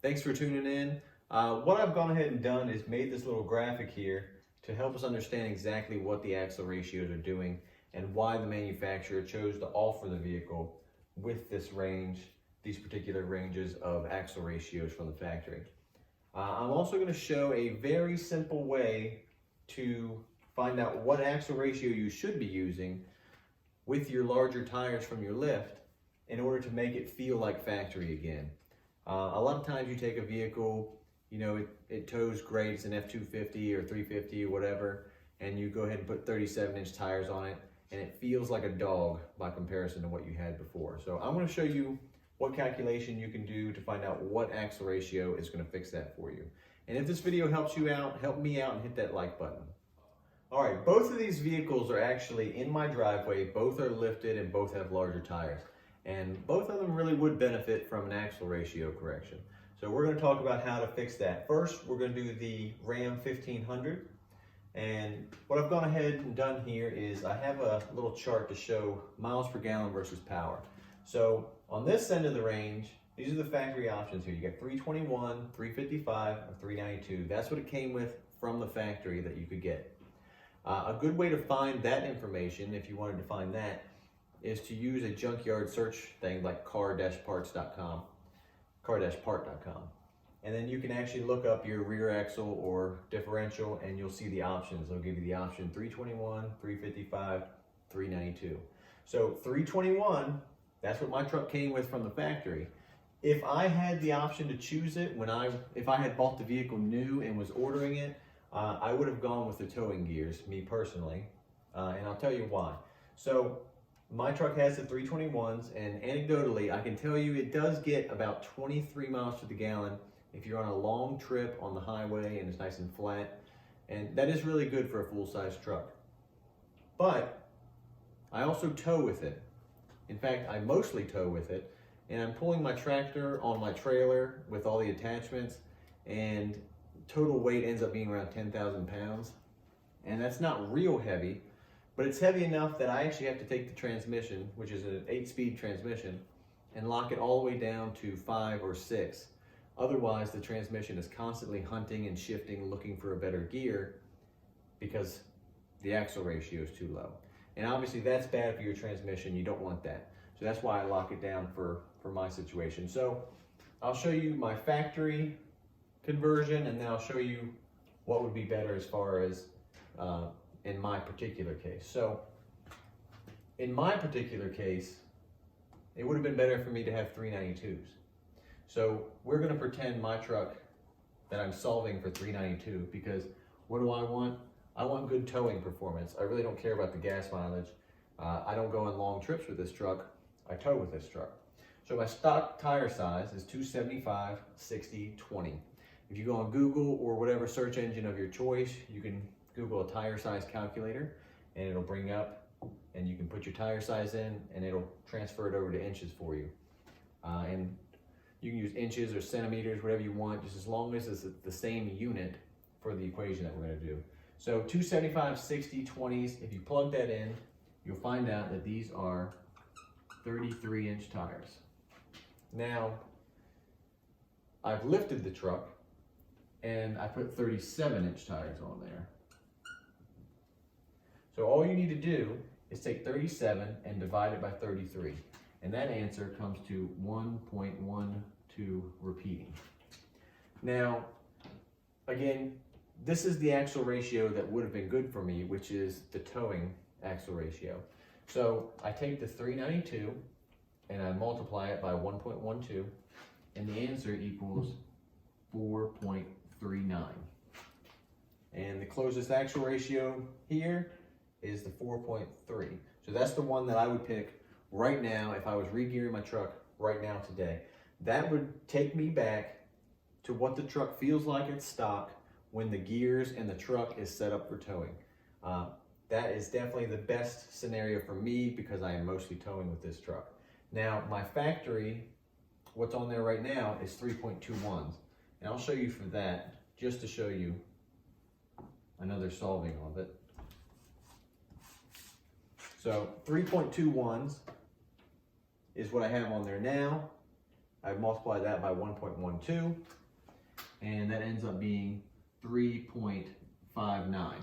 Thanks for tuning in. What I've gone ahead and done is made this little graphic here to help us understand exactly what the axle ratios are doing and why the manufacturer chose to offer the vehicle with this range, these particular ranges of axle ratios from the factory. I'm also going to show a very simple way to find out what axle ratio you should be using with your larger tires from your lift in order to make it feel like factory again. A lot of times you take a vehicle, you know, it tows great, it's an F250 or 350 or whatever, and you go ahead and put 37-inch tires on it, and it feels like a dog by comparison to what you had before. So I'm going to show you what calculation you can do to find out what axle ratio is going to fix that for you. And if this video helps you out, help me out and hit that like button. All right, both of these vehicles are actually in my driveway. Both are lifted and both have larger tires. And both of them really would benefit from an axle ratio correction. So we're going to talk about how to fix that. First, we're going to do the Ram 1500. And what I've gone ahead and done here is I have a little chart to show miles per gallon versus power. So on this end of the range, these are the factory options here. You got 321, 355, or 392. That's what it came with from the factory that you could get. A good way to find that information, if you wanted to find that, is to use a junkyard search thing like car-part.com. And then you can actually look up your rear axle or differential and you'll see the options. They'll give you the option 321, 355, 392. So 321, that's what my truck came with from the factory. If I had the option to choose it, if I had bought the vehicle new and was ordering it, I would have gone with the towing gears, me personally, and I'll tell you why. So my truck has the 321s, and anecdotally, I can tell you it does get about 23 miles to the gallon if you're on a long trip on the highway and it's nice and flat, and that is really good for a full-size truck. But I also tow with it. In fact, I mostly tow with it, and I'm pulling my tractor on my trailer with all the attachments, and total weight ends up being around 10,000 pounds. And that's not real heavy, but it's heavy enough that I actually have to take the transmission, which is an 8-speed transmission, and lock it all the way down to 5 or 6. Otherwise, the transmission is constantly hunting and shifting, looking for a better gear because the axle ratio is too low. And obviously that's bad for your transmission. You don't want that. So that's why I lock it down for my situation. So I'll show you my factory conversion, and then I'll show you what would be better as far as in my particular case. So in my particular case, it would have been better for me to have 392s. So we're going to pretend my truck that I'm solving for 392 because what do I want? I want good towing performance. I really don't care about the gas mileage. I don't go on long trips with this truck. I tow with this truck. So my stock tire size is 275, 60, 20. If you go on Google or whatever search engine of your choice, you can Google a tire size calculator and it'll bring up and you can put your tire size in and it'll transfer it over to inches for you. And you can use inches or centimeters, whatever you want, just as long as it's the same unit for the equation that we're going to do. So 275, 60, 20s, if you plug that in, you'll find out that these are 33-inch tires. Now, I've lifted the truck and I put 37-inch tires on there. So all you need to do is take 37 and divide it by 33. And that answer comes to 1.12 repeating. Now, again, this is the axle ratio that would have been good for me, which is the towing axle ratio. So I take the 392 and I multiply it by 1.12, and the answer equals 4.39. And the closest axle ratio here is the 4.3. So that's the one that I would pick right now if I was regearing my truck right now today. That would take me back to what the truck feels like at stock when the gears and the truck is set up for towing. That is definitely the best scenario for me because I am mostly towing with this truck. Now, my factory, what's on there right now is 3.21s. And I'll show you for that, just to show you another solving of it. So 3.21s is what I have on there now. I multiply that by 1.12, and that ends up being 3.59.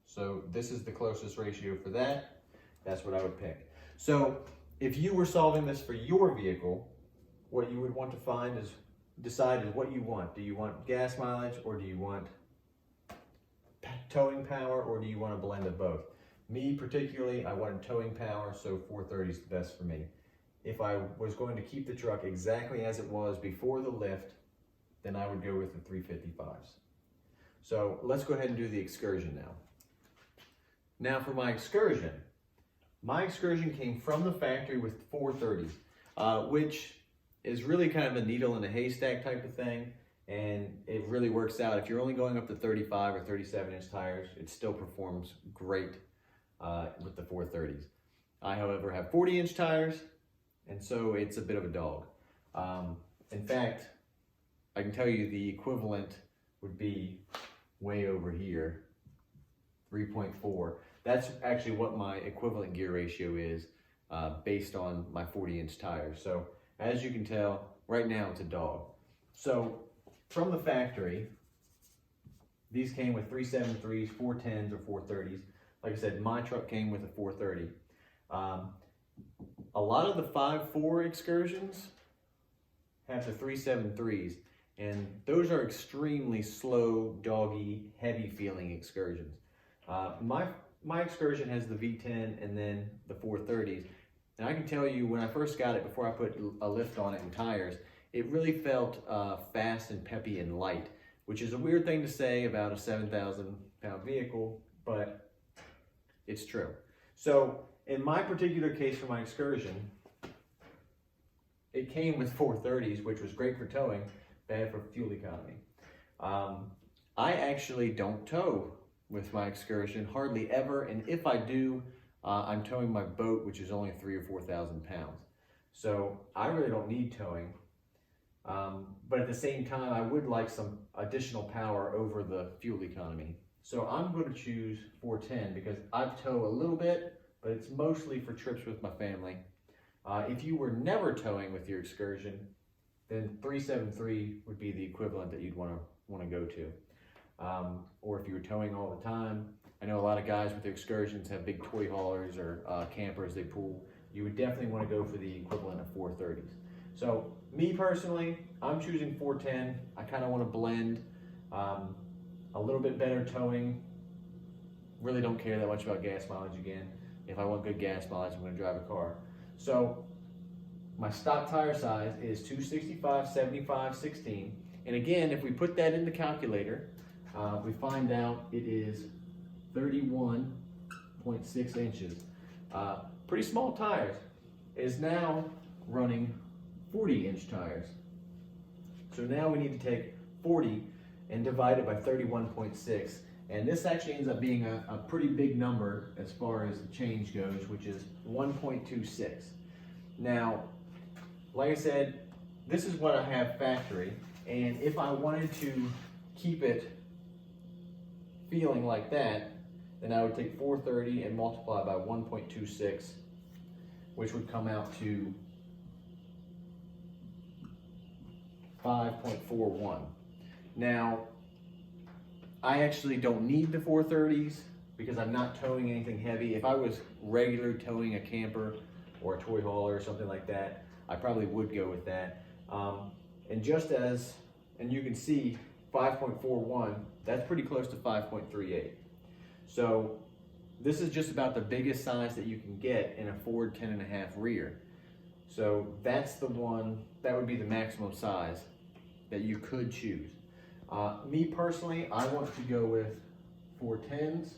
So this is the closest ratio for that. That's what I would pick. So if you were solving this for your vehicle, what you would want to decide is what you want. Do you want gas mileage, or do you want towing power, or do you want a blend of both? Me particularly, I wanted towing power, so 430 is the best for me. If I was going to keep the truck exactly as it was before the lift, then I would go with the 355s. So let's go ahead and do the Excursion now. Now for my Excursion came from the factory with 430s, which is really kind of a needle in a haystack type of thing, and it really works out. If you're only going up to 35 or 37 inch tires, it still performs great with the 430s. I, however, have 40 inch tires, and so it's a bit of a dog. In fact, I can tell you the equivalent would be way over here, 3.4. That's actually what my equivalent gear ratio is based on my 40 inch tires. So as you can tell, right now it's a dog. So from the factory, these came with 373s, 410s, or 430s. Like I said, my truck came with a 430. A lot of the 5.4 Excursions have the 373s, and those are extremely slow, doggy, heavy feeling Excursions. My Excursion has the V10 and then the 430s. And I can tell you, when I first got it, before I put a lift on it and tires, it really felt fast and peppy and light, which is a weird thing to say about a 7,000 pound vehicle, but it's true. So in my particular case for my Excursion, it came with 430s, which was great for towing, bad for fuel economy. I actually don't tow with my Excursion, hardly ever, and if I do, I'm towing my boat, which is only 3,000 or 4,000 pounds. So I really don't need towing, but at the same time, I would like some additional power over the fuel economy. So I'm going to choose 410 because I tow a little bit, but it's mostly for trips with my family. If you were never towing with your Excursion, then 373 would be the equivalent that you'd want to go to. Or if you were towing all the time, I know a lot of guys with their Excursions have big toy haulers or campers they pull. You would definitely want to go for the equivalent of 430s. So me personally, I'm choosing 410. I kind of want to blend a little bit better towing. Really don't care that much about gas mileage again. If I want good gas mileage, I'm going to drive a car. So my stock tire size is 265, 75, 16. And again, if we put that in the calculator, we find out it is 31.6 inches. Pretty small tires. Is now running 40 inch tires. So now we need to take 40 and divide it by 31.6. And this actually ends up being a pretty big number as far as the change goes, which is 1.26. Now, like I said, this is what I have factory. And if I wanted to keep it feeling like that, then I would take 430 and multiply by 1.26, which would come out to 5.41. Now, I actually don't need the 430s because I'm not towing anything heavy. If I was regular towing a camper or a toy hauler or something like that, I probably would go with that. And you can see 5.41, that's pretty close to 5.38. So this is just about the biggest size that you can get in a Ford 10.5 rear. So that's the one, that would be the maximum size that you could choose. Me personally, I want to go with 410s.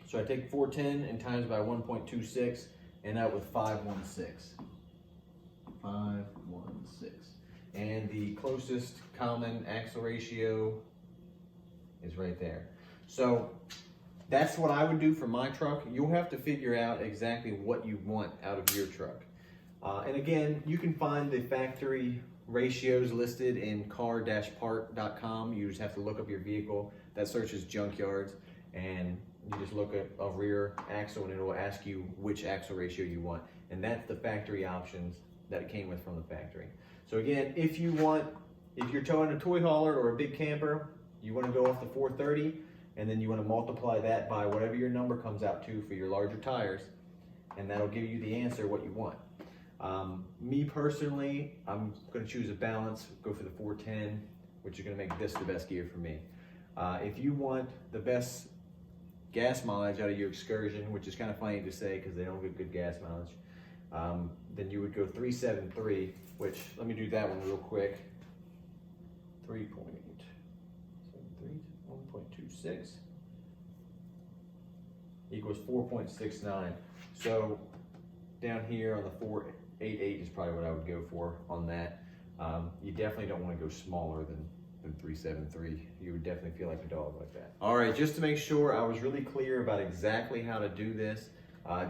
So I take 410 and times by 1.26 and out with 516. 516. And the closest common axle ratio is right there. So that's what I would do for my truck. You'll have to figure out exactly what you want out of your truck. And again, you can find the factory ratios listed in car-part.com. You just have to look up your vehicle. That searches junkyards, and you just look at a rear axle and it will ask you which axle ratio you want. And that's the factory options that it came with from the factory. So again, if you're towing a toy hauler or a big camper, you want to go off the 430, and then you want to multiply that by whatever your number comes out to for your larger tires, and that'll give you the answer what you want. Me personally, I'm going to choose a balance, go for the 410, which is going to make this the best gear for me. If you want the best gas mileage out of your Excursion, which is kind of funny to say because they don't get good gas mileage, then you would go 373, which, let me do that one real quick. 3.73, 1.26 equals 4.69. So down here on the 488 is probably what I would go for on that. You definitely don't want to go smaller than 373. You would definitely feel like a dog like that. All right, just to make sure I was really clear about exactly how to do this,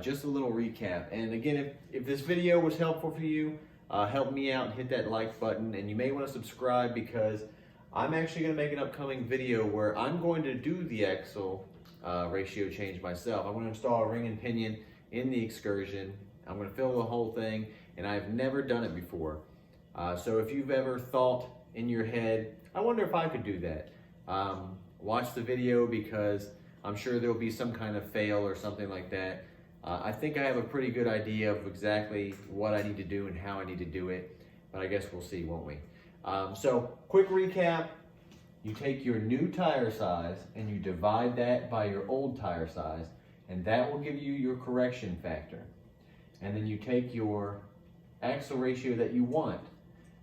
just a little recap. And again, if this video was helpful for you, help me out and hit that like button. And you may want to subscribe because I'm actually going to make an upcoming video where I'm going to do the axle ratio change myself. I'm going to install a ring and pinion in the Excursion. I'm going to fill the whole thing, and I've never done it before. So if you've ever thought in your head, I wonder if I could do that, watch the video because I'm sure there'll be some kind of fail or something like that. I think I have a pretty good idea of exactly what I need to do and how I need to do it, but I guess we'll see, won't we? So quick recap, you take your new tire size and you divide that by your old tire size, and that will give you your correction factor. And then you take your axle ratio that you want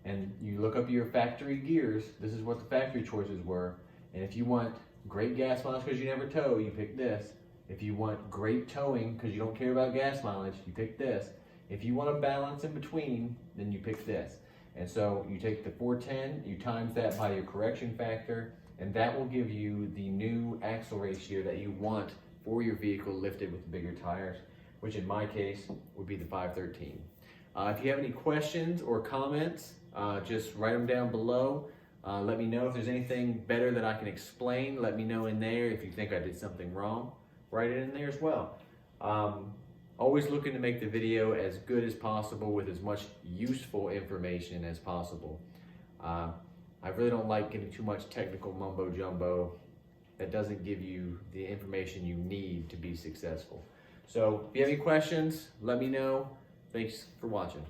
and you look up your factory gears. This is what the factory choices were. And if you want great gas mileage because you never tow, you pick this. If you want great towing because you don't care about gas mileage, you pick this. If you want a balance in between, then you pick this. And so you take the 410, you times that by your correction factor, and that will give you the new axle ratio that you want for your vehicle lifted with the bigger tires, which in my case would be the 513. If you have any questions or comments, just write them down below. Let me know if there's anything better that I can explain. Let me know in there. If you think I did something wrong, write it in there as well. Always looking to make the video as good as possible with as much useful information as possible. I really don't like getting too much technical mumbo jumbo that doesn't give you the information you need to be successful. So if you have any questions, let me know. Thanks for watching.